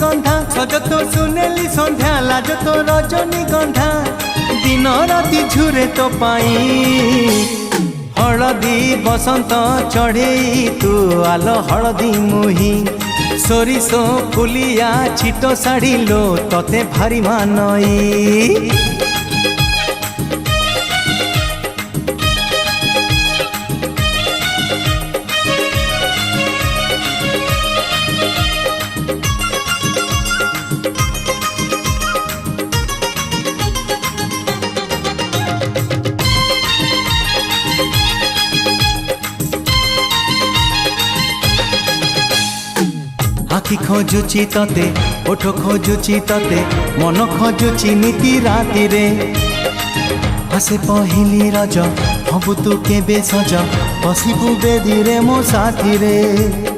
गंधा सज तो सुनेली संध्या लाज तो रजनी गंधा दिन राति झुरे तो पाई हलदी बसंत चढ़े तू आलो हलदी मुही सोरिष फुलिया छिट शाढ़ी लो तते भारी मानई आखि खोजुची तते ओठ खोजुची तते मन खोजुची नीति राति रे आसे पहिली रज हबु तू केबे सज बसिबु बेदी रे मो साथी रे।